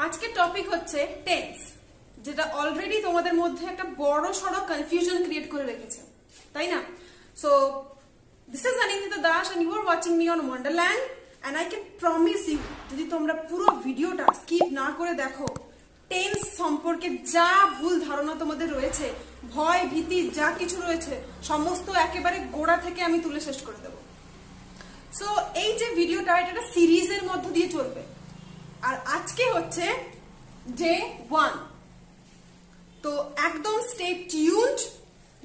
আজকের টপিক হচ্ছে টেন্স, যেটা অলরেডি তোমাদের মধ্যে একটা বড় সড়ো কনফিউশন ক্রিয়েট করে রেখেছে, তাই না? So this is Anindita Das and you are watching me on Wonderland and I can promise you, যদি তোমরা পুরো ভিডিওটা স্কিপ না করে দেখো, টেন্স সম্পর্কে যা ভুল ধারণা তোমাদের রয়েছে, ভয় ভীতি যা কিছু রয়েছে, সমস্ত একেবারে গোড়া থেকে আমি তুলে শেষ করে দেবো। সো এই যে ভিডিওটা, এটা একটা সিরিজের মধ্য দিয়ে চলবে, আর আজকে হচ্ছে ডে 1। তো একদম স্টে টিউনড,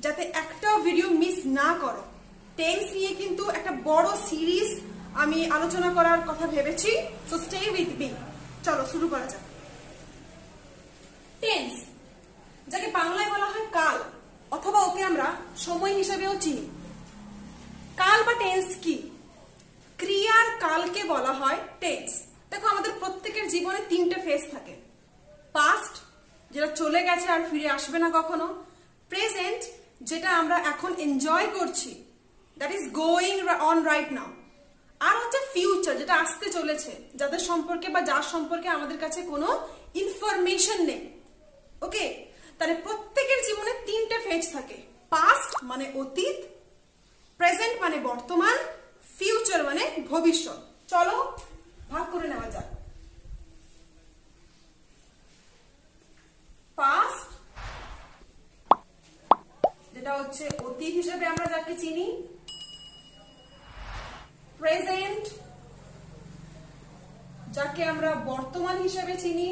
যাতে একটা ভিডিও মিস না করো। টেন্স নিয়ে কিন্তু একটা বড় সিরিজ আমি আলোচনা করার কথা ভেবেছি, সো স্টে উইথ মি। চলো শুরু করা যাক। টেন্স, যাকে বাংলায় বলা হয় কাল, অথবা ওকে আমরা সময় হিসেবেও চিনি। কাল বা টেন্স কি? ক্রিয়ার কালকে বলা হয় টেন্স। দেখো, আমাদের প্রত্যেকের জীবনে 3টে ফেজ থাকে। পাস্ট, যেটা চলে গেছে আর ফিরে আসবে না কখনো। প্রেজেন্ট, যেটা আমরা এখন এনজয় করছি, that is going on right now. আর হচ্ছে ফিউচার, যেটা আসতে চলেছে, যাদের সম্পর্কে বা যার সম্পর্কে আমাদের কাছে কোনো ইনফরমেশন নেই। ওকে, তাহলে প্রত্যেকের জীবনে 3টে ফেজ থাকে। পাস্ট মানে অতীত, প্রেজেন্ট মানে বর্তমান, ফিউচার মানে ভবিষ্যৎ। চলো ভাগ করে নেওয়া যাক। পাস্ট, যেটা হচ্ছে অতীত হিসেবে আমরা যাকে চিনি। প্রেজেন্ট, যাকে আমরা বর্তমান হিসেবে চিনি।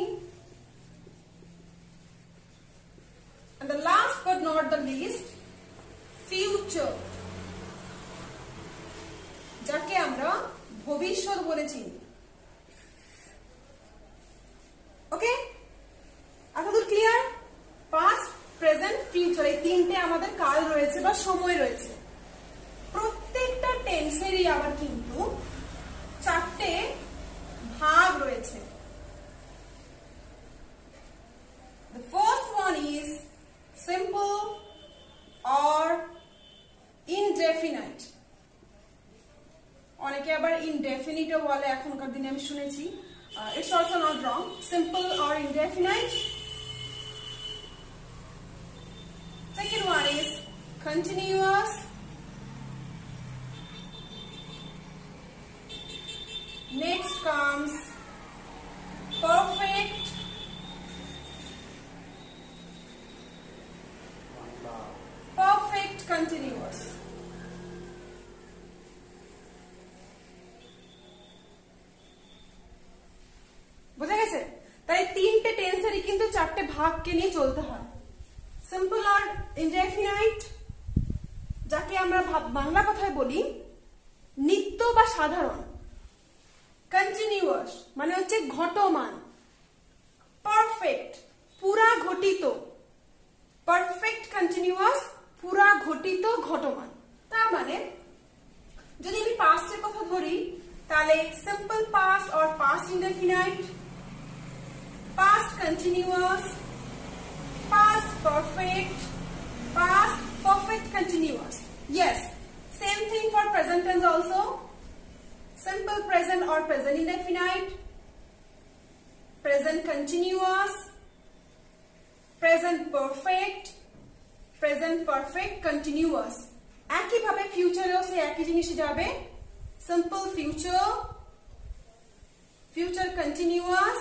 and the last but not the least, future, যাকে আমরা ভবিষ্যৎ বলে চিনি। ওকে, এতদূর ক্লিয়ার? পাস্ট, প্রেজেন্ট, ফিউচার, এই 3টে আমাদের কাল রয়েছে বা সময় রয়েছে। প্রত্যেকটা টেন্সেরই আবার কিন্তু 4টে ভাগ রয়েছে। The first one is simple or indefinite. অনেকে আবার ইনডেফিনিটও বলে, এখনকার দিনে আমি শুনেছি। It's also not wrong. Simple or indefinite. Second one is continuous. Next comes perfect. Perfect continuous. বুঝা গেছে? তাই 3টে টেন্সেরই কিন্তু 4টে ভাগকে নিয়ে চলতে হয়। সিম্পল আর ইনডেফিনাইট, যাকে আমরা বাংলা কথায় বলি নিত্য বা সাধারণ। কন্টিনিউয়াস মানে হচ্ছে ঘটমান। পারফেক্ট, পুরা ঘটিত। পারফেক্ট কন্টিনিউয়াস, পুরা ঘটিত ঘটমান। তার মানে যদি আমি পাস্টের কথা ধরি, তাহলে simple past or past indefinite, past continuous, past perfect, past perfect continuous. Yes, same thing for present tense also. Simple present or present indefinite, present continuous, present perfect, present perfect continuous. একই ভাবে ফিউচারেও সেই একই জিনিসই যাবে। Simple future, future continuous,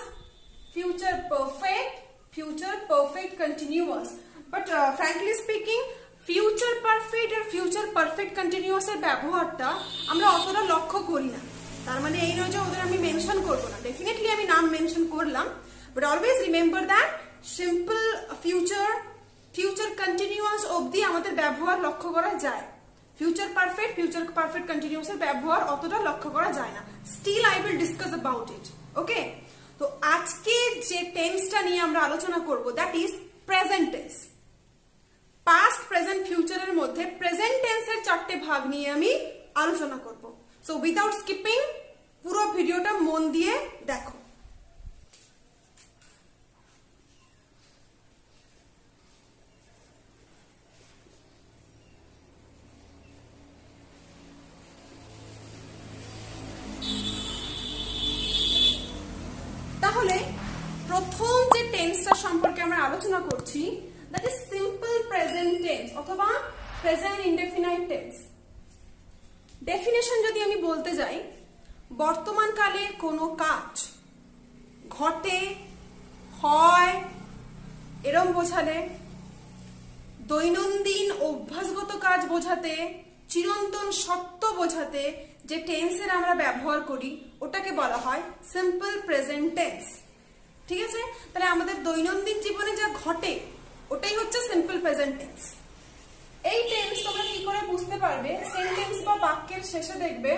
future perfect continuous. But frankly speaking, future perfect আর future perfect continuous এর ব্যবহারটা আমরা অতটা লক্ষ্য করি না। তার মানে এই নয় যে ওদের আমি মেনশন করব না, ডেফিনেটলি আমি নাম মেনশন করলাম। But always remember that simple future continuous অবধি আমাদের ব্যবহার লক্ষ্য করা যায়। ফিউচার পারফেক্ট কন্টিনিউয়াস এর ব্যবহার অতটা লক্ষ্য করা যায় না। Still I will discuss about it. Okay, তো আজকে যে টেন্সটা নিয়ে আমরা আলোচনা করব, that is present tense. Past, present, ফিউচারের মধ্যে প্রেজেন্ট টেন্সের 4টে ভাগ নিয়ে আমি আলোচনা করব। সো উইদাউট স্কিপিং পুরো ভিডিওটা মন দিয়ে দেখো। তাহলে প্রথম যে টেন্সটা সম্পর্কে আমরা আলোচনা করছি that is simple present tense অথবা প্রেজেন্ট ইনডেফিনাইট টেন্স। ডেফিনেশন যদি আমি বলতে যাই, বর্তমান কালে কোনো কাজ ঘটে, হয় এরম বোঝালে, দৈনন্দিন অভ্যাসগত কাজ বোঝাতে, চিরন্তন সত্য বোঝাতে যে টেন্সের আমরা ব্যবহার করি ওটাকে বলা হয় সিম্পল প্রেজেন্ট টেন্স। ঠিক আছে, তাহলে আমাদের দৈনন্দিন জীবনে যা ঘটে ওটাই হচ্ছে সিম্পল প্রেজেন্ট টেন্স। এই টেন্স তোমরা কি করে বুঝতে পারবে? সেন্টেন্স বা বাক্যের শেষে দেখবে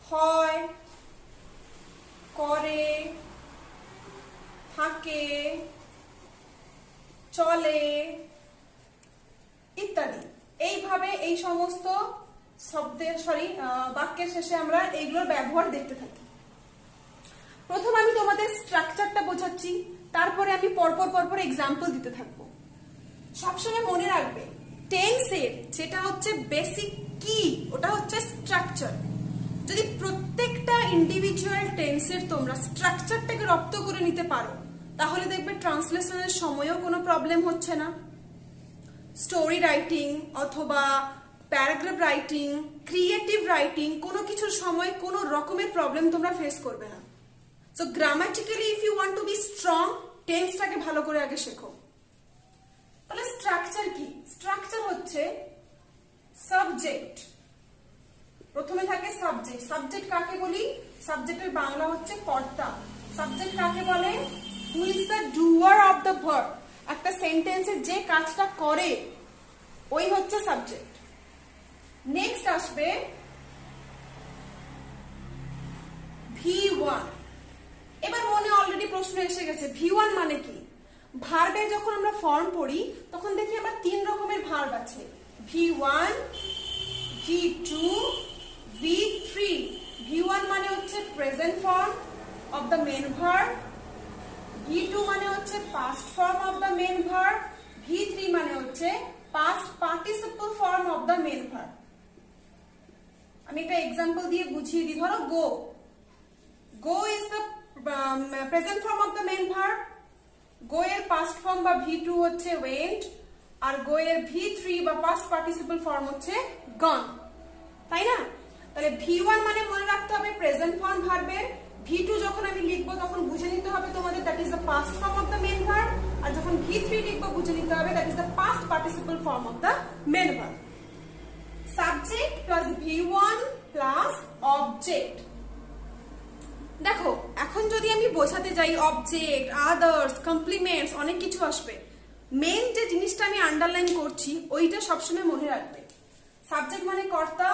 হয়, করে, থাকে, চলে ইত্যাদি। এইভাবে এই সমস্ত শব্দের বাক্যের শেষে আমরা এইগুলোর ব্যবহার দেখতে থাকি। প্রথম আমি তোমাদের স্ট্রাকচারটা বোঝাচ্ছি, তারপরে আমি পরপর এক্সাম্পল দিতে থাকবো। সবসময় মনে রাখবে টেন্সের যেটা হচ্ছে বেসিক কি ওটা হচ্ছে স্ট্রাকচার। যদি প্রত্যেকটা ইন্ডিভিজুয়াল টেন্সের তোমরা স্ট্রাকচারটাকে রপ্ত করে নিতে পারো তাহলে দেখবে ট্রান্সলেশনের সময়ও কোনো প্রবলেম হচ্ছে না। স্টোরি রাইটিং অথবা প্যারাগ্রাফ রাইটিং, ক্রিয়েটিভ রাইটিং কোনো কিছুর সময় কোনো রকমের প্রবলেম তোমরা ফেস করবে না। So grammatically if you want to be strong, টেন্সটাকে ভালো করে আগে শেখো। তাহলে স্ট্রাকচার কি? স্ট্রাকচার হচ্ছে সাবজেক্ট, প্রথমে থাকে সাবজেক্ট। সাবজেক্ট কাকে বলি? সাবজেক্টের বাংলা হচ্ছে কর্তা। সাবজেক্ট কাকে বলে? Who is the doer of the verb. একটা সেন্টেন্সে যে কাজটা করে ওই হচ্ছে সাবজেক্ট। নেক্সট আসবে V1। এবার মনে অলরেডি প্রশ্ন এসে গেছে V1 মানে কি? ভার্বে যখন আমরা ফর্ম পড়ি তখন দেখি আমরা তিন রকমের ভার্ব আছে, V1, V2, V3। V1 মানে হচ্ছে present form of the main verb, V2 মানে হচ্ছে past form of the main verb, V3 মানে হচ্ছে past participle form of the main verb. আমি একটা এক্সাম্পল দিয়ে বুঝিয়ে দিই। ধরো go, go is the present form of the main verb, go এর পাস্ট ফর্ম বা V2 হচ্ছে ওয়েন্ট, আর গো এর V3 বা পাস্ট পার্টিসিপল ফর্ম হচ্ছে গন, তাই না? তাহলে V1 মানে মনে রাখতে হবে প্রেজেন্ট ফর্ম ভার্বের, V2 যখন আমি লিখবো তখন বুঝে নিতে হবে তোমাদের that is the past form of the main verb, আর যখন V3 লিখবো বুঝে নিতে হবে that is the past participle form of the main verb. Subject plus V1 plus object. দেখো এখন যদি আমি বোঝাতে যাই অবজেক্ট, আদার্স, কমপ্লিমেন্টস অনেক কিছু আসবে। মেন যে জিনিসটা আমি আন্ডারলাইন করছি ওইটা সবসময় মনে রাখবে। সাবজেক্ট মানে কর্তা,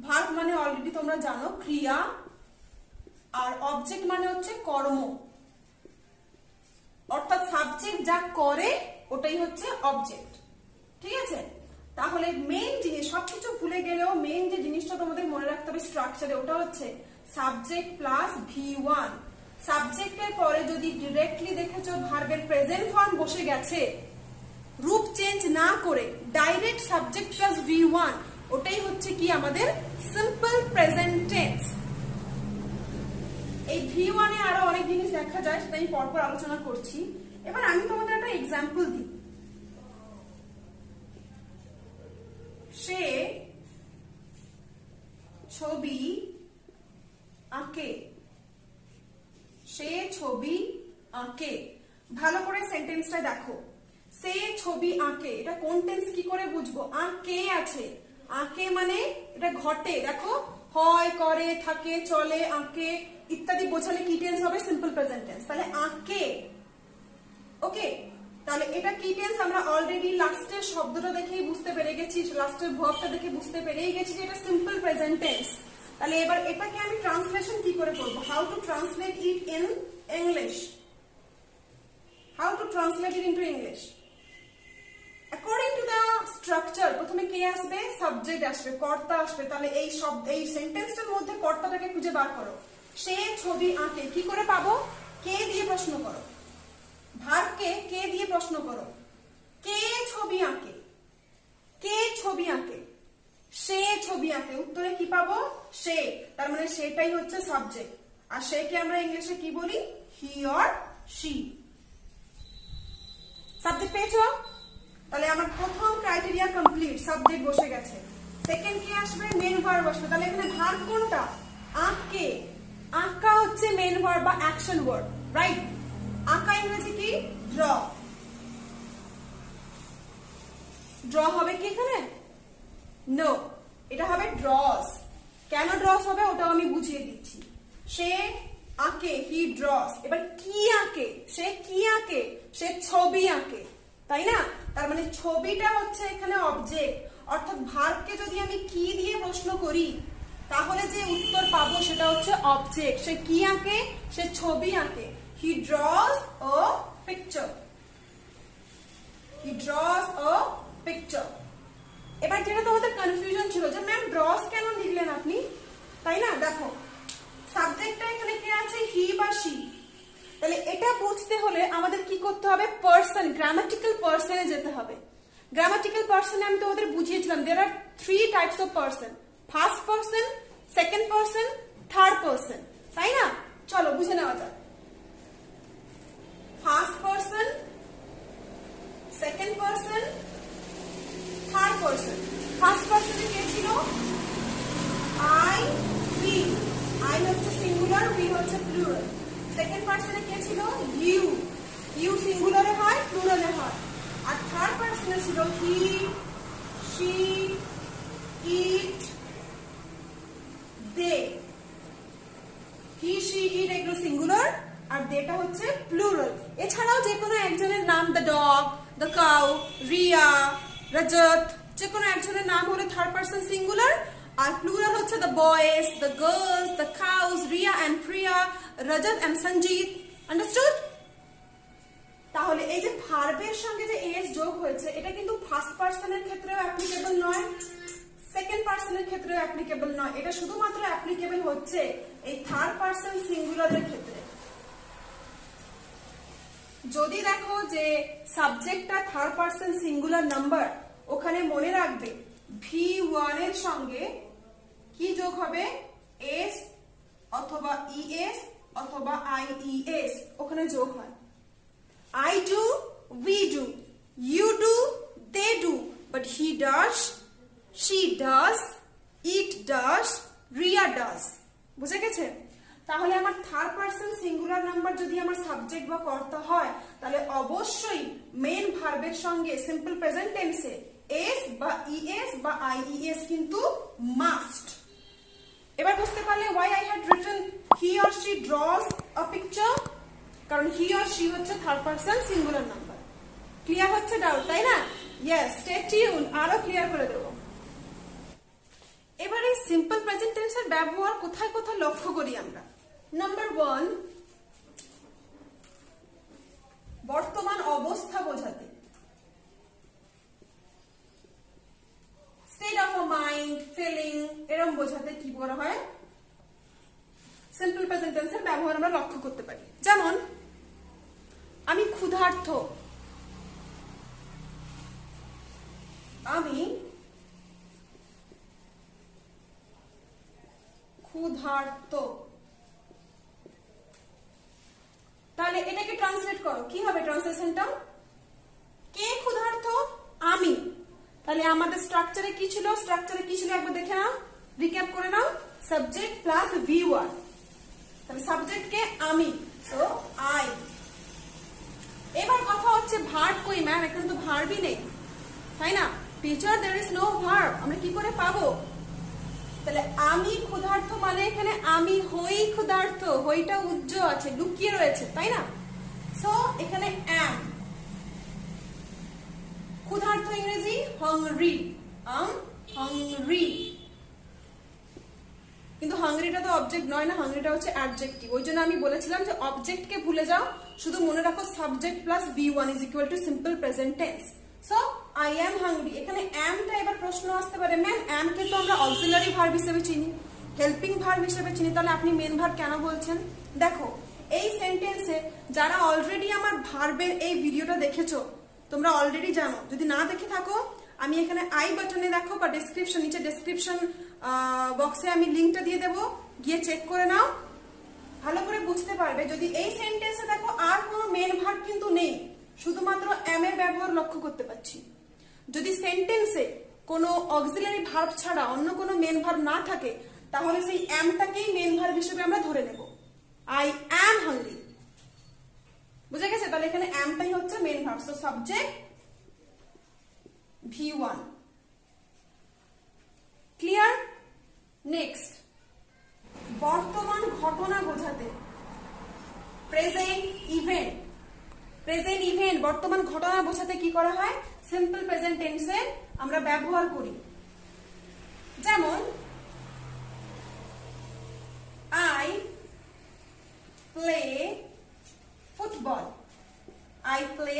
ভার্ব মানে অলরেডি তোমরা জানো ক্রিয়া, আর অবজেক্ট মানে হচ্ছে কর্ম, অর্থাৎ সাবজেক্ট যা করে ওটাই হচ্ছে অবজেক্ট। ঠিক আছে, তাহলে মেন জিনিস, সবকিছু ভুলে গেলেও মেন যে জিনিসটা তোমাদের মনে রাখতে হবে স্ট্রাকচারে ওটা হচ্ছে সাবজেক্ট প্লাস V1। সাবজেক্টের পরে যদি ডিরেক্টলি দেখেছো ভার্বের প্রেজেন্ট ফর্ম বসে গেছে, রূপ চেঞ্জ না করে ডাইরেক্ট সাবজেক্ট প্লাস V1, ওটাই হচ্ছে কি আমাদের সিম্পল প্রেজেন্ট টেন্স। এই V1 এ আরো অনেক জিনিস দেখা যায়, সেটা আমি পরপর আলোচনা করছি। এবার আমি তোমাদের একটা এক্সাম্পল দিই। সে ছবি আঁকে, সে ছবি আঁকে। ভালো করে সেন্টেন্সটা দেখো, সে ছবি আঁকে, এটা কোন টেন্স কি করে বুঝবো? আঁকে আছে, আঁকে মানে এটা ঘটে। দেখো হয়, করে, থাকে, চলে, আঁকে ইত্যাদি বোঝালে কি টেন্স হবে? Simple present tense. তাহলে আঁকে, ওকে। তাহলে এটা কি টেন্স আমরা অলরেডি লাস্টের শব্দটা দেখেই বুঝতে পেরে গেছি, লাস্টের ভার্বটা দেখে বুঝতে পেরেই গেছি যে এটা সিম্পল প্রেজেন্ট টেন্স। তাহলে এবার এটাকে আমি ট্রান্সলেশন কি করে করব? How to translate it in English, how to translate it into English according to the structure. প্রথমে কে আসবে? সাবজেক্ট আসবে, কর্তা আসবে। তাহলে এই এই সেন্টেন্সটার মধ্যে কর্তাটাকে খুঁজে বার করো। সে ছবি আঁকে, কি করে পাবো? কে দিয়ে প্রশ্ন করো, ভার্বকে কে দিয়ে প্রশ্ন করো। কে ছবি আঁকে, কে ছবি আঁকে, সে ছবি আঁকে, উত্তরে কি পাবো? সে। তার মানে সেটাই হচ্ছে সাবজেক্ট। আর সেকে আমরা ইংলিশে কি বলি? He or she. সাবজেক্ট পেয়েছো? তাহলে আমার প্রথম ক্রাইটেরিয়া কমপ্লিট, সাবজেক্ট বসে গেছে। সেকেন্ড কি আসবে? মেন ভার্ব আসবে। তাহলে এখানে ভার্ব কোনটা? আঁকে। আঁকা হচ্ছে মেন ভার্ব বা অ্যাকশন ওয়ার্ড, রাইট? আঁকা ইংরেজি কি? ড্র। ড্র হবে কি এখানে? নো, এটা হবে ড্রস। কেন ড্রস হবে ওটাও আমি বুঝিয়ে দিচ্ছি। সে আঁকে, হি ড্রস। এবার কি আঁকে? সে কি আঁকে? সে ছবি আঁকে, তাই না? তার মানে ছবিটা হচ্ছে এখানে অবজেক্ট, অর্থাৎ ভার্বকে যদি আমি কি দিয়ে প্রশ্ন করি তাহলে যে উত্তর পাবো সেটা হচ্ছে অবজেক্ট। সে কি আঁকে? সে ছবি আঁকে। হি ড্রস ও পিকচার। হি ড্রস ও পিকচার। এবার যেটা তোমাদের কনফিউশন ছিল যে ম্যাম ড্রস কেন লিখলেন আপনি, তাই না? দেখো সাবজেক্টটা এখানে কে আছে? হি বা শি। তাহলে এটা বুঝতে হলে আমাদের কি করতে হবে? পার্সন, গ্রামাটিক্যাল পার্সনে যেতে হবে। গ্রামাটিক্যাল পার্সনে আমি তোমাদের বুঝিয়েছিলাম there are 3 types of person, first person, second person, third person, তাই না? চলো বুঝে নেওয়া যাক। First person, second person, third person. First পার্সনে কে ছিল? I, we. আই হচ্ছে সিঙ্গুলার, উই হচ্ছে প্লুরাল। সেকেন্ড পার্সনে কে ছিল? ইউ। ইউ সিঙ্গুলারে হয়, প্লুরালে হয়। আর থার্ড পার্সনে ছিল হি, she, it, they. He, she, ইট এগুলো সিঙ্গুলার আর দেটা হচ্ছে প্লুরাল। এছাড়াও যে কোনো একজনের নাম, the dog, the cow, Riya, Rajat, যে কোনো একজনের নাম হলে থার্ড পার্সন সিঙ্গুলার, আর প্লুরাল হচ্ছে the boys, the girls, the cows, Riya and Priya, Rajat and Sanjit. Understood? তাহলে এই যে ভার্বের সঙ্গে যে এস যোগ হয়েছে এটা কিন্তু ফার্স্ট পার্সনের ক্ষেত্রেও অ্যাপ্লিকেবল নয়, সেকেন্ড পার্সনের ক্ষেত্রেও অ্যাপ্লিকেবল নয়। এটা শুধুমাত্র অ্যাপ্লিকেবল হচ্ছে এই থার্ড পার্সন সিঙ্গুলারের ক্ষেত্রে। যদি দেখো যে সাবজেক্টটা থার্ড পার্সন সিঙ্গুলার নাম্বার, ওখানে মনে রাখবে V1 এর সঙ্গে কি যোগ হবে? এস অথবা ইএস অথবা আইইএস ওখানে যোগ হয়। I do, we do, you do, they do, but he does, she does, it does, Ria does. বুঝে গেছে? তাহলে আমার থার্ড পার্সন সিঙ্গুলার নাম্বার যদি আমার সাবজেক্ট বা কর্তা হয় তাহলে অবশ্যই মেন ভার্বের সঙ্গে সিম্পল প্রেজেন্ট টেন্সে এস বা ইএস বা আইইএস কিন্তু মাস্ট। এবার বুঝতে পারলে why I had written he or she draws a picture, কারণ হি অর শি হচ্ছে third person singular number. Clear হচ্ছে ডাউট, তাই না? ইয়েস, স্টে টিউন, আরো ক্লিয়ার করে দেব। এবার এই সিম্পল প্রেজেন্ট টেন্সের ব্যবহার কোথায় কোথায় লক্ষ্য করি আমরা? নাম্বার 1, বর্তমান অবস্থা বোঝাতে, state of a mind, feeling, এরকম বোঝাতে কি বলা হয়? সিম্পল প্রেজেন্ট টেন্সের ব্যবহার আমরা লক্ষ্য করতে পারি। যেমন আমি ক্ষুধার্ত, আমি ক্ষুধার্ত। তাহলে এটাকে ট্রান্সলেট করো, কি হবে ট্রান্সলেশনটা? কে ক্ষুধার্ত? আমি। তাহলে আমাদের স্ট্রাকচারে কি ছিল? স্ট্রাকচারে কি ছিল একবার দেখে নাও, রিক্যাপ করে নাও। সাবজেক্ট প্লাস V1, তাহলে সাবজেক্ট কে? আমি, সো আই। এবার কথা হচ্ছে ভার্ব কই ম্যাম? এখানে তো ভার্বই নেই, তাই না? Teacher there is no verb, আমরা কি করে পাবো? তাহলে আমি ক্ষুধার্ত মানে এখানে আমি হই ক্ষুধার্ত, হইটা উজ্জ্বল আছে, লুকিয়ে রয়েছে, তাই না? সো এখানে am। ক্ষুধার্ত ইংরেজি hungry, hungry। কিন্তু হাংরিটা তো অবজেক্ট নয় না, হাংরিটা হচ্ছে অ্যাডজেক্টিভ। ওই জন্য আমি বলেছিলাম যে অবজেক্টকে ভুলে যাও, শুধু মনে রাখো subject plus V1 is equal to simple present tense. So I am hungry. এখানে অ্যামটা এবার প্রশ্ন আসতে পারে, ম্যাম অ্যামকে তো আমরা অক্সিলারি ভার্ব হিসেবে চিনি, হেল্পিং ভার্ব হিসেবে চিনি, তাহলে আপনি মেন ভার্ব কেন বলছেন? দেখো এই সেন্টেন্সে যারা অলরেডি আমার ভার্বের এই ভিডিওটা দেখেছো তোমরা অলরেডি জানো। যদি না দেখে থাকো আমি এখানে আই বাটনে দেখো বা ডেসক্রিপশন, নিচে ডেসক্রিপশন বক্সে আমি লিঙ্কটা দিয়ে দেবো, গিয়ে চেক করে নাও, ভালো করে বুঝতে পারবে। যদি এই সেন্টেন্সে দেখো আর কোনো শুধুমাত্র am এর ব্যবহার লক্ষ্য করতে পারছি। যদি সেন্টেন্সে কোনো অক্সিলারি ভার্ব ছাড়া অন্য কোনো মেন ভার্ব না থাকে তাহলে সেই আমটাকেই মেন ভার্ব হিসেবে আমরা ধরে নেব। আই অ্যাম হাংরি, বুঝা গেছে? তাহলে এখানে আমটাই হচ্ছে main verb. So subject V1, clear? Next, বর্তমান ঘটনা বোঝাতে প্রেজেন্ট ইভেন্ট, প্রেজেন্ট ইভেন্ট বর্তমান ঘটনা বোঝাতে কি করা হয়? সিম্পল প্রেজেন্ট টেন্সে আমরা ব্যবহার করি। যেমন I play football, I play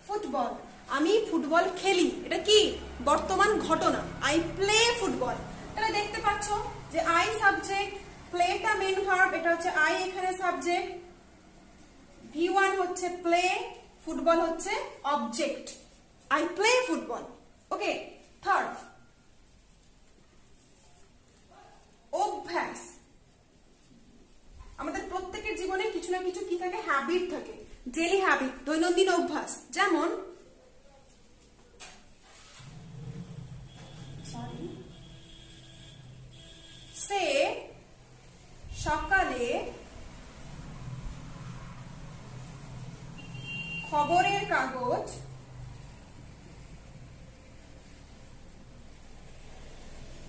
football, আমি ফুটবল খেলি। এটা কি? বর্তমান ঘটনা। I play football. তাহলে দেখতে পাচ্ছ যে আই সাবজেক্ট, প্লেটা মেন ভার্ব, এটা হচ্ছে আই এখানে সাবজেক্ট, V1 হচ্ছে প্লে, ফুটবল হচ্ছে object. I play football. Okay, third, অভ্যাস। আমাদের প্রত্যেকের জীবনে কিছু না কিছু কি থাকে? হ্যাবিট থাকে, ডেইলি হ্যাবিট, দৈনন্দিন অভ্যাস। যেমন সে সকালে খবরের কাগজ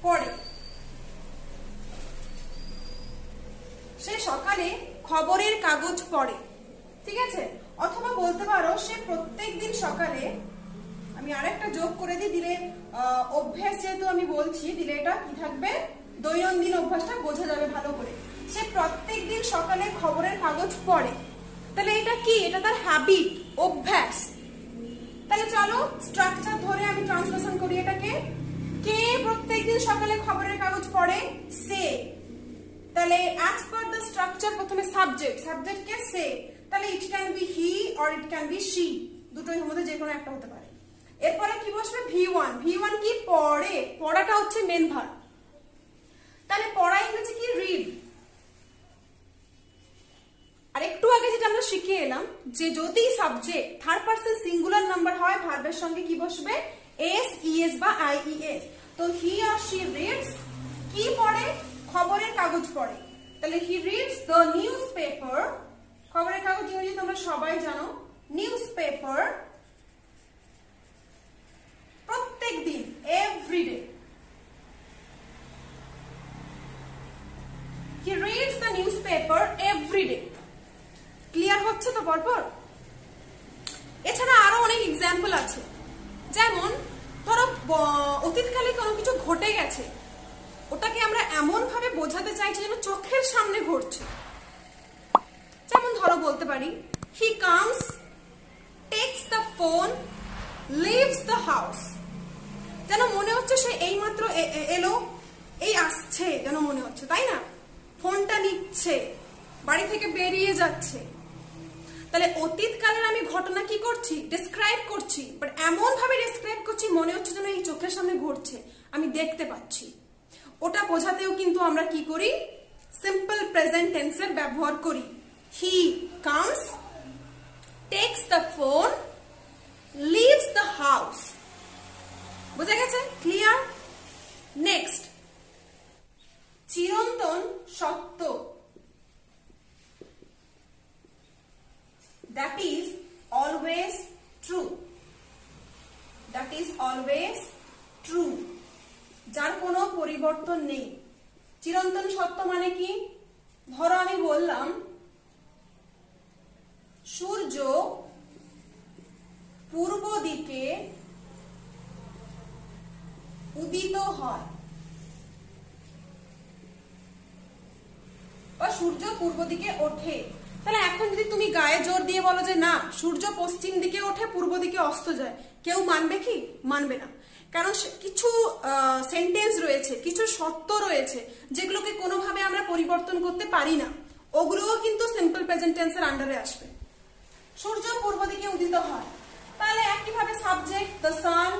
পড়ে, সে সকালে খবরের কাগজ পড়ে, ঠিক আছে? অথবা বলতে পারো সে প্রত্যেকদিন সকালে, আমি আরেকটা যোগ করে দিই, দিলে অভ্যাস যেহেতু আমি বলছি, দিলে এটা কি থাকবে? দৈনন্দিন অভ্যাসটা বোঝা যাবে ভালো করে। সে প্রত্যেকদিন সকালে খবরের কাগজ পড়ে, তাহলে এটা কি? এটা তার হ্যাবিট, অভ্যাস। তাহলে চলো স্ট্রাকচার ধরে আমি ট্রান্সলেশন করি এটাকে। কে প্রত্যেকদিন সকালে খবরের কাগজ পড়ে? সে। তাহলে অ্যাজ পার দ্য স্ট্রাকচার প্রথমে সাবজেক্ট, সাবজেক্ট কে? সে। তাহলে it can be he or it can be she, দুটোর মধ্যে যে কোনো একটা হতে পারে। এরপরে কি বসবে? V1, V1 কি? পড়ে, পড়াটা হচ্ছে মেন ভার্ব। তাহলে পড়া ইংরেজি কি? রিড। আর একটু আগে যেটা আমরা শিখে এলাম যে যদি subject third person singular number হয় ভার্বের সঙ্গে কি বসবে? এস, ইএস বা আইইএস। তো হি অর শি রিডস, কি পড়ে? খবরের কাগজ পড়ে। তাহলে হি রিডস দ্য নিউজ পেপার, খবরের কাগজ ইংরেজি তোমরা সবাই জানো, নিউজ পেপার, প্রত্যেক দিন, everyday. He reads the newspaper everyday. Clear হচ্ছে তো পরপর? এছাড়া আরো অনেক এক্সাম্পল আছে। যেমন ধরো অতীতকালে কোনো কিছু ঘটে গেছে, ওটাকে আমরা এমন ভাবে বোঝাতে চাইছি যেন চোখের সামনে ঘটছে। যেমন ধরো বলতে পারি he comes, takes the phone, leaves the house. যেন মনে হচ্ছে সে এইমাত্র এলো, এই আসছে, যেন মনে হচ্ছে, তাই না? ফোনটা নিচ্ছে, বাড়ি থেকে বেরিয়ে যাচ্ছে। তাহলে অতীতকালের আমি ঘটনা কি করছি? ডেসক্রাইব করছি, বাট এমন ভাবে ডেসক্রাইব করছি মনে হচ্ছে যেন এই চোখের সামনে ঘটছে, আমি দেখতে পাচ্ছি। ওটা বোঝাতেও কিন্তু আমরা কি করি? সিম্পল প্রেজেন্ট টেন্সের ব্যবহার করি। He comes, takes the phone, leaves the house. বোঝা গেছে? ক্লিয়ার? নেক্সট, চিরন্তন সত্য, that is always true, that is always true, যার কোনো পরিবর্তন নেই। চিরন্তন সত্য মানে কি? ধরো আমি বললাম সূর্য পূর্ব দিকে উদিত হয়, বা সূর্য পূর্ব দিকে ওঠে। তাহলে এখন যদি তুমি গায়ে জোর দিয়ে বলো যে না, সূর্য পশ্চিম দিকে ওঠে, পূর্ব দিকে অস্ত যায়, কেউ মানবে কি? মানবে না। কারণ কিছু সেন্টেন্স রয়েছে, কিছু সত্য রয়েছে যেগুলোকে কোনোভাবে আমরা পরিবর্তন করতে পারি না, ওগুলোও কিন্তু সিম্পল প্রেজেন্ট টেন্সের আন্ডারে আসবে। সূর্য পূর্ব দিকে উদিত হয়, তাহলে একইভাবে subject the sun,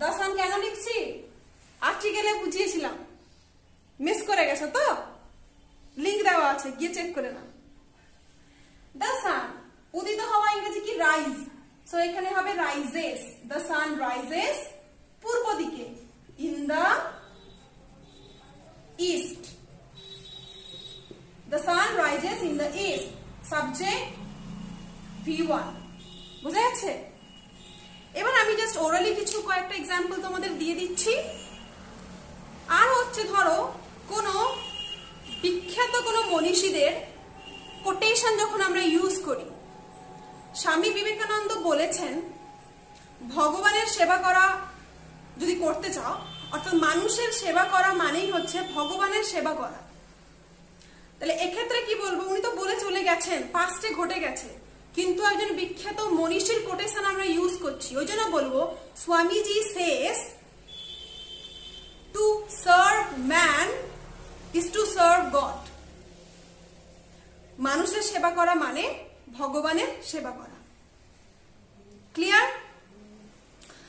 the sun কেন লিখছি? আর্টিকেলে বুঝিয়েছিলাম, মিস করে গেছো তো? লিংক দেওয়া আছে, গিয়ে চেক করে নাও। দ্য সান সো এখানে হবে রাইজেস, দ্য সান রাইজেস পূর্ব দিকে, in the east, the sun rises in the east, subject V1, বুঝা যাচ্ছে? এবার আমি জাস্ট ওরালি কিছু কয়েকটা এক্সাম্পল তোমাদের দিয়ে দিচ্ছি। আর হচ্ছে ধরো কোনো বিখ্যাত কোনো মনীষীদের কোটেশন যখন আমরা ইউজ করি, স্বামী বিবেকানন্দ বলেছেন ভগবানের সেবা করা যদি করতে চাও, অর্থাৎ মানুষের সেবা করা মানেই হচ্ছে ভগবানের সেবা করা। তাহলে এক্ষেত্রে কি বলবো, উনি তো বলে চলে গেছেন, পাস্টে ঘটে গেছে, কিন্তু একজন বিখ্যাত মনীষীর কোটেশন আমরা ইউজ করছি, ওই জন্য বলবো Swamiji says to serve man is to serve God. মানুষের সেবা করা মানে ভগবানের সেবা করা। ক্লিয়ার?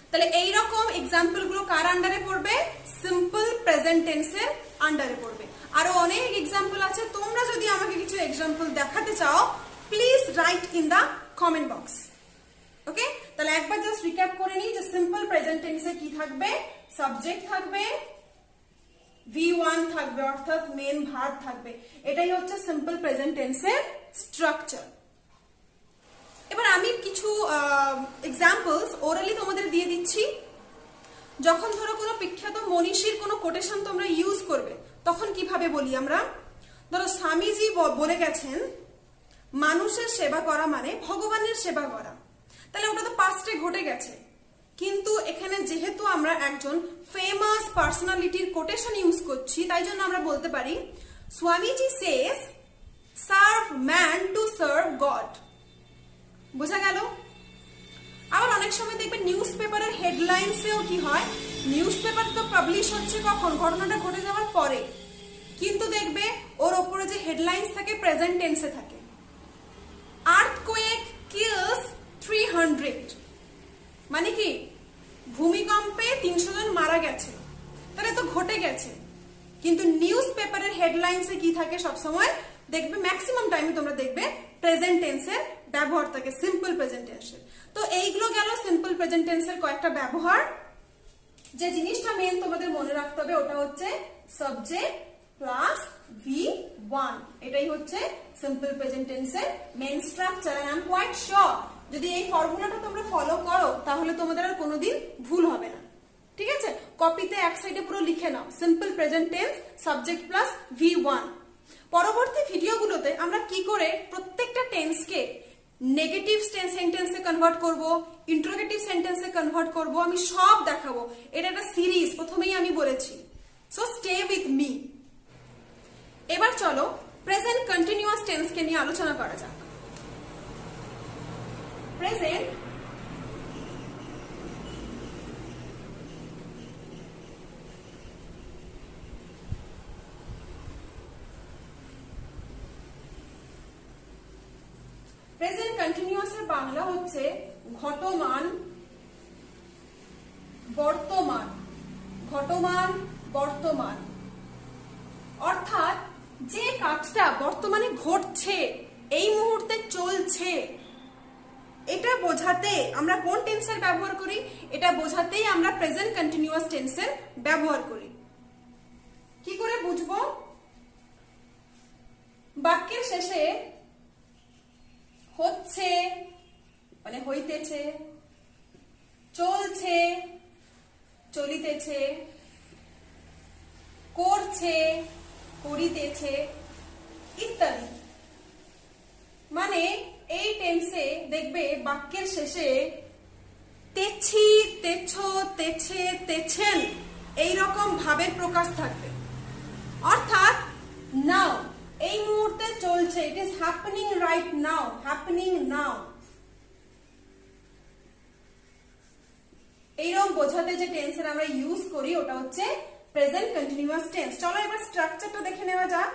তাহলে এইরকম এক্সাম্পল গুলো কার আন্ডারে পড়বে? সিম্পল প্রেজেন্ট টেন্সের আন্ডারে পড়বে। আরো অনেক এক্সাম্পল আছে, তোমরা যদি আমাকে কিছু এক্সাম্পল দেখাতে চাও please write in the comment box. Okay, তাহলে একবার জাস্ট রিক্যাপ করে নিই যে সিম্পল প্রেজেন্ট টেন্সে কি থাকবে? সাবজেক্ট থাকবে, V1 থাকবে অর্থাৎ মেন ভার্ব থাকবে। এটাই হচ্ছে সিম্পল প্রেজেন্ট টেন্সের স্ট্রাকচার। এবার আমি কিছু এক্সাম্পলস ওরালি তোমাদের দিয়ে দিচ্ছি। যখন ধরো কোনো বিখ্যাত মনীষীর কোনো কোটেশন তোমরা ইউজ করবে তখন কিভাবে বলি আমরা? ধরো স্বামীজি বলে গেছেন মানুষের সেবা করা মানে ভগবানের সেবা করা, তাহলে ওটা তো পাস্টে ঘটে গেছে, কিন্তু এখানে যেহেতু আমরা একজন ফেমাস পার্সোনালিটির কোটেশন ইউজ করছি তাই জন্য আমরা বলতে পারি Swamiji says serve man to serve God. বোঝা গেল? আবার অনেক সময় দেখবেন নিউজ পেপারের হেডলাইন্সেও কি হয়, নিউজ পেপার তো পাবলিশ হচ্ছে কখন? ঘটনাটা ঘটে যাওয়ার পরে, কিন্তু দেখবে ওর ওপরে যে হেডলাইন্স থাকে প্রেজেন্ট টেন্সে থাকে। আর্থকোয়েক কিলস 300, মানে কি ভূমিকম্পে 300 জন মারা গেছে, তাহলে তো ঘটে গেছে, কিন্তু নিউজ পেপারের হেডলাইন্সে কি থাকে সবসময়? দেখবে ম্যাক্সিমাম টাইমে তোমরা দেখবে প্রেজেন্ট টেন্সের ব্যবহার থাকে, সিম্পল প্রেজেন্ট টেন্সের। তো এইগুলো গেল সিম্পল প্রেজেন্ট টেন্সের কয়েকটা ব্যবহার। যে জিনিসটা মেন তোমাদের মনে রাখতে হবে ওটা হচ্ছে সাবজেক্ট প্লাস V1, এটাই হচ্ছে সিম্পল প্রেজেন্ট টেন্সের main structure. I am quite sure যদি এই ফর্মুলাটা তোমরা ফলো করো তাহলে তোমাদের আর কোনোদিন ভুল হবে না। ঠিক আছে, কপিতে এক সাইডে পুরো লিখে নাও simple present tense subject plus V1। পরবর্তী ভিডিওগুলোতে আমরা কি করে প্রত্যেকটা টেন্সকে নেগেটিভ সেন্টেন্সে কনভার্ট করব, ইন্টারোগেটিভ সেন্টেন্সে কনভার্ট করব, আমি সব দেখাবো। এটা একটা সিরিজ, প্রথমেই আমি বলেছি, সো স্টে উইথ মি। এবার চলো প্রেজেন্ট কন্টিনিউয়াস টেন্সকে নিয়ে আলোচনা করা যাক। প্রেজেন্ট প্রেজেন্ট কন্টিনিউয়াস এর বাংলা হচ্ছে ঘটমান বর্তমান, ঘটমান বর্তমান, অর্থাৎ যে কাজটা বর্তমানে ঘটছে, এই মুহূর্তে চলছে, এটা বোঝাতে আমরা কোন টেন্সের ব্যবহার করি? এটা বোঝাতেই আমরা প্রেজেন্ট কন্টিনিউয়াস টেন্সের ব্যবহার করি। কি করে বুঝবো? বাক্যের শেষে হচ্ছে মানে হইতেছে, চলছে চলিতেছে, করছে করিতেছে ইত্যাদি, মানে এই টেন্সে দেখবে বাক্যের শেষে তেছি, তেছো, তেছে, তেছেন এইরকম ভাবের প্রকাশ থাকবে। অর্থাৎ নাও, এই মুহূর্তে চলছে, it is happening right now, happening নাও, এইরকম বোঝাতে যে টেন্সের আমরা ইউজ করি ওটা হচ্ছে প্রেজেন্ট কন্টিনিউয়াস টেন্স। চলো এবার স্ট্রাকচারটা দেখে নেওয়া যাক।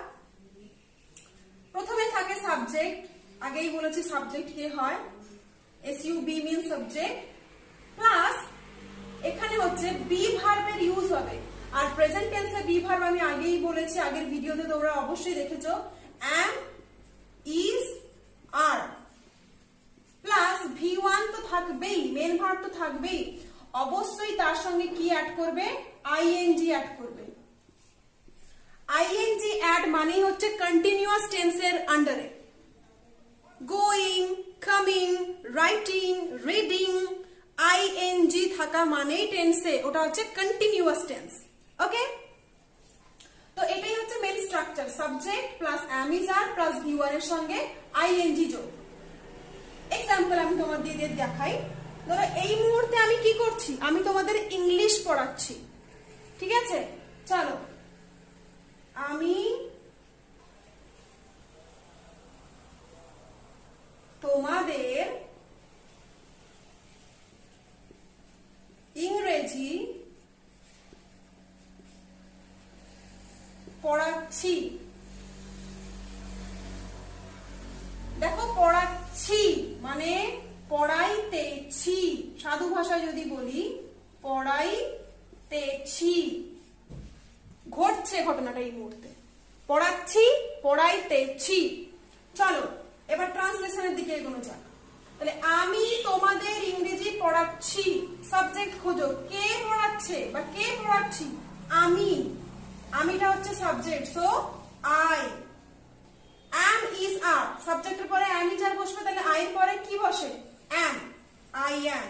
প্রথমে থাকে সাবজেক্ট, আগেই বলেছি সাবজেক্ট কে হয়, SUB মিন সাবজেক্ট, প্লাস এখানে হচ্ছে বি ভার্বের ইউজ হবে। আর প্রেজেন্ট টেন্সে বি ভার্ব আমি আগেই বলেছি, আগের ভিডিওতে তোমরা অবশ্যই দেখেছো, am, is, are, plus V1 তো থাকবে থাকবেই, মেন ভার্ব তো থাকবেই, অবশ্যই তার সঙ্গে কি অ্যাড করবে, আইএনজি অ্যাড করবে। আইএনজি অ্যাড মানেই হচ্ছে কন্টিনিউয়াস টেন্সের আন্ডারে। Going, coming, writing, reading, ING থাকা মানেই টেন্সে ওটা হচ্ছে কন্টিনিউয়াস টেন্স। ওকে, তো এটাই হচ্ছে main structure, subject plus am is are plus ভিউয়ার এর সঙ্গে আইএনজি যোগ। এক্সাম্পল আমি তোমাদের দিয়ে দেখাই। ধরো এই মুহূর্তে আমি কি করছি, আমি তোমাদের ইংলিশ পড়াচ্ছি, ঠিক আছে? চলো, আমি তোমাদের ইংরেজি পড়াচ্ছি। দেখো, পড়াচ্ছি মানে পড়াইতেছি, সাধু ভাষায় যদি বলি পড়াইতেছি, ঘটছে ঘটনাটা এই মুহূর্তে, পড়াচ্ছি, পড়াইতেছি। চলো এবার ট্রান্সলেশনের দিকে এগোনো যাক। তাহলে আমি তোমাদের ইংরেজি পড়াচ্ছি, সাবজেক্ট খোঁজো, কে পড়াচ্ছে বা কে পড়াচ্ছি, আমি, আমিটা হচ্ছে subject, so I. am is are, সাবজেক্টের পরে am is are বসবে, তাহলে I এর পরে কি বসে, am, I am।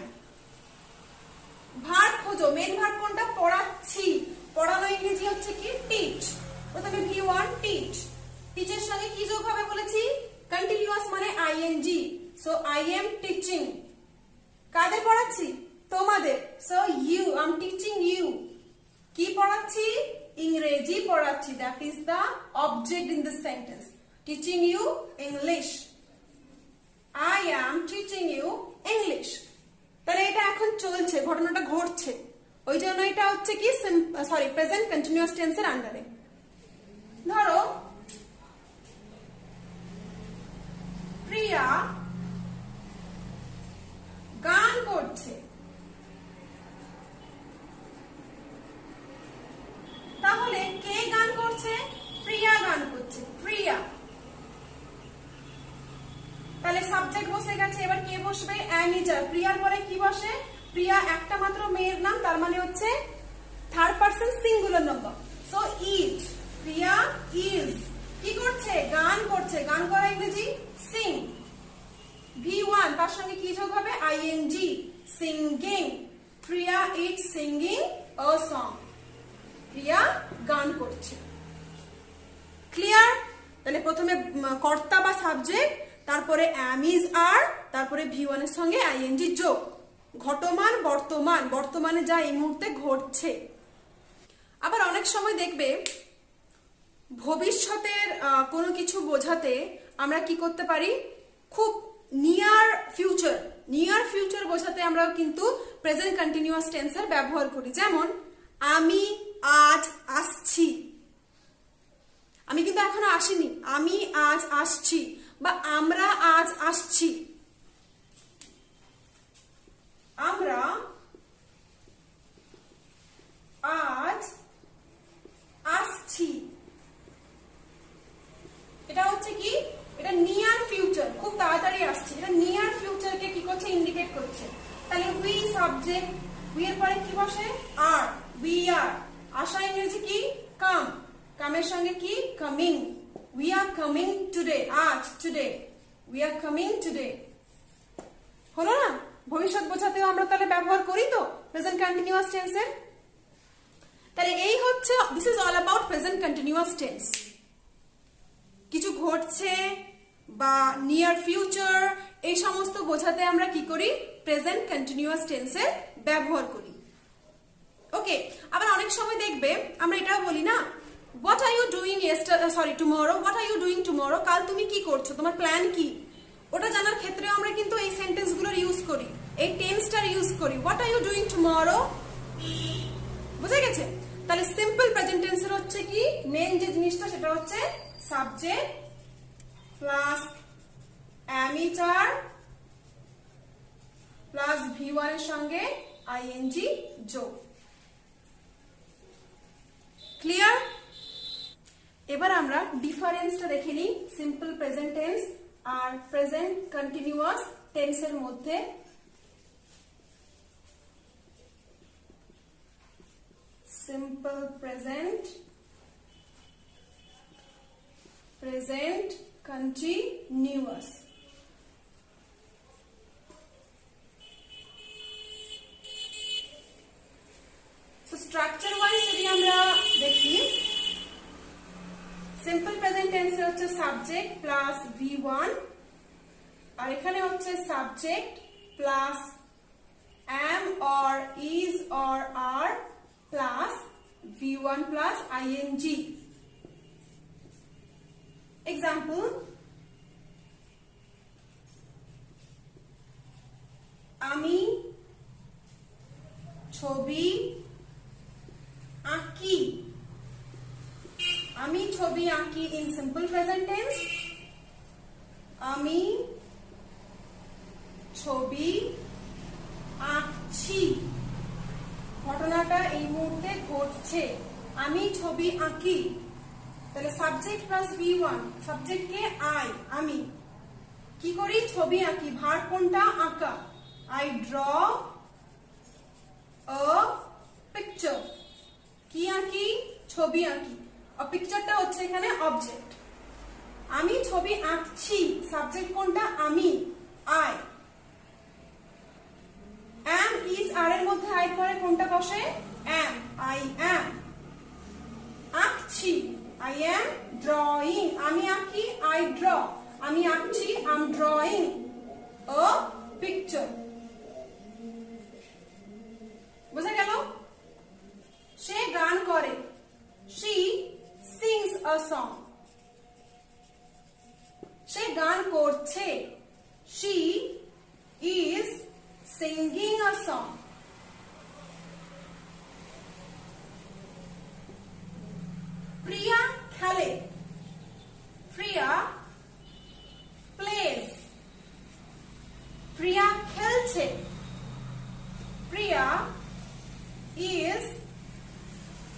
ভার্ব খোঁজো, মেন ভার্ব কোনটা, পড়াচ্ছি, পড়ানো ইংরেজি হচ্ছে কি, টিচ। প্রথমে V1 টিচ, টিচের সঙ্গে কি যোগ হবে বলেছি, কন্টিনিউয়াস মানে ING, so I am teaching. কাদের পড়াচ্ছি, তোমাদের, so you, I am teaching you. কি পড়াচ্ছি, ইংরেজি পড়াচ্ছি, that is the object in this sentence, teaching you English, I am teaching you English. তাহলে এটা এখন চলছে, ঘটনাটা ঘটছে, ওই জন্য এটা হচ্ছে কি প্রেজেন্ট কন্টিনিউয়াস টেন্সের আন্ডারে। ধরো প্রিয়া গান করছে, তাহলে কে গান করছে, প্রিয়া গান করছে, প্রিয়া। তাহলে সাবজেক্ট বসে গেছে, এবার কে বসবে, am is are, প্রিয়ার পরে কি বসে, প্রিয়া একটা মাত্র মেয়ের নাম, তার মানে হচ্ছে third person singular number, so is, Priya is কি করছে, গান করছে, গান করা ইংরেজি সিং। V1 তার সঙ্গে কি যোগ হবে, ING, singing, Priya is singing a song, Priya গান করছে। ক্লিয়ার? তাহলে প্রথমে কর্তা বা সাবজেক্ট, তারপরে am is are, তারপরে V1 এর সঙ্গে আইএনজি যোগ, ঘটমান বর্তমান, বর্তমানে যা এই মুহূর্তে ঘটছে। আবার অনেক সময় দেখবে ভবিষ্যতের কোনো কিছু বোঝাতে আমরা কি করতে পারি, খুব নিয়ার ফিউচার বোঝাতে আমরা কিন্তু প্রেজেন্ট কন্টিনিউয়াস টেন্সের ব্যবহার করি। যেমন আমি আজ আসছি, আমি কিন্তু এখনো আসিনি, আমি আজ আসছি, বা আমরা আজ আসছি, আমরা আজ আসছি। এটা হচ্ছে কি, এটা নিয়ার ফিউচার, খুব তাড়াতাড়ি আসছে, এটা নিয়ার ফিউচারকে কি করছে, ইন্ডিকেট করছে। তাহলে উই সাবজেক্ট, উই এর পরে কি বসে, আর, উই আর, আসা ইংরেজি কি, কাম, কামের সঙ্গে কি, coming, we are coming today, আজ, today, we are coming today. হলো না? ভবিষ্যৎ বোঝাতেও আমরা তাহলে ব্যবহার করি তো প্রেজেন্ট কন্টিনিউয়াস টেন্সের। তাহলে এই হচ্ছে, this is all about present continuous tense. কিছু ঘটছে বা নিয়ার ফিউচার, এই সমস্ত বোঝাতে আমরা কি করি, প্রেজেন্ট কন্টিনিউয়াস টেন্সের ব্যবহার করি। ওকে, আবার অনেক সময় দেখবে আমরা এটাও বলি না, what are you doing tomorrow, what are you doing tomorrow, কাল তুমি কি করছো, তোমার প্ল্যান কি, ওটা জানার ক্ষেত্রে আমরা কিন্তু এই সেন্টেন্সগুলোর ইউজ করি, এই টেন্সটার ইউজ করি, what are you doing tomorrow. বুঝে গেছে? তাহলে সিম্পল প্রেজেন্ট টেন্সের হচ্ছে কি, মেন যে জিনিসটা সেটা হচ্ছে subject plus am is are plus V1 এর সঙ্গে আইএনজি যোগ। ক্লিয়ার? এবার আমরা ডিফারেন্সটা দেখে নিই সিম্পল প্রেজেন্ট টেন্স আর প্রেজেন্ট কন্টিনিউয়াস টেন্সের মধ্যে। simple present continuous. So structure wise যদি আমরা দেখি, simple present tense এ হচ্ছে subject plus V1, আর এখানে হচ্ছে subject plus am or is or are plus V1 plus ing. Example, আমি ছবি আঁকি। আমি ছবি আঁকি in simple present tense, আমি ছবি আঁকছি, ঘটনাটা এই মুহূর্তে ঘটছে, আমি ছবি আঁকি। তাহলে subject plus V1, subject K I, আমি কি করি, ছবি আঁকি, ভার্ব কোনটা, আঁকা, আই ড্র আ পিকচার, কি আঁকি, ছবি আঁকি, আর পিকচারটা হচ্ছে এখানে অবজেক্ট। আমি ছবি আঁকছি, সাবজেক্ট কোনটা, আমি, আই। am is are এর মধ্যে আই পরে কোনটা বসে, am, I am। আঁকছি, I am drawing, আমি আঁকি, I draw, আমি আঁকছি, I'm drawing a picture। বুঝা গেল? সে গান করে, she sings a song। সে গান করছে, she is singing a song। প্রিয়া খেলে, প্রিয়া plays। প্রিয়া খেলছে, প্রিয়া is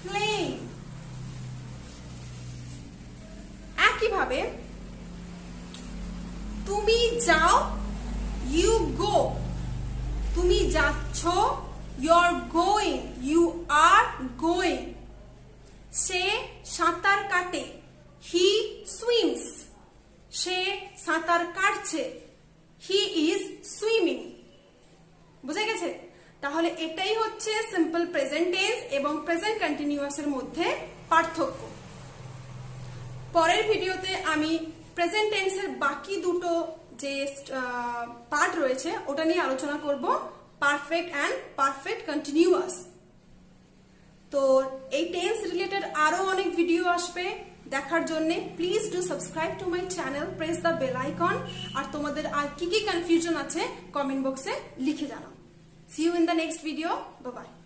playing। একইভাবে তুমি যাও, you go, তুমি যাচ্ছ, you are going, you are going। সে সাঁতার কাটে, he swims, সে সাঁতার কাটছে, he is swimming। বুঝে গেছে? তাহলে এটাই হচ্ছে সিম্পল প্রেজেন্ট টেন্স এবং প্রেজেন্ট কন্টিনিউয়াস এর মধ্যে পার্থক্য। পরের ভিডিওতে আমি প্রেজেন্ট টেন্সের বাকি দুটো যে পার্ট রয়েছে ওটা নিয়ে আলোচনা করব, পারফেক্ট অ্যান্ড পারফেক্ট কন্টিনিউয়াস। তো এই টেন্স রিলেটেড আরো অনেক ভিডিও আসবে দেখার জন্য। Please do subscribe to my channel, press the bell icon, আর তোমাদের আর কি কি কনফিউশন আছে কমেন্ট বক্সে লিখে জানাও। See you in the next video. Bye bye.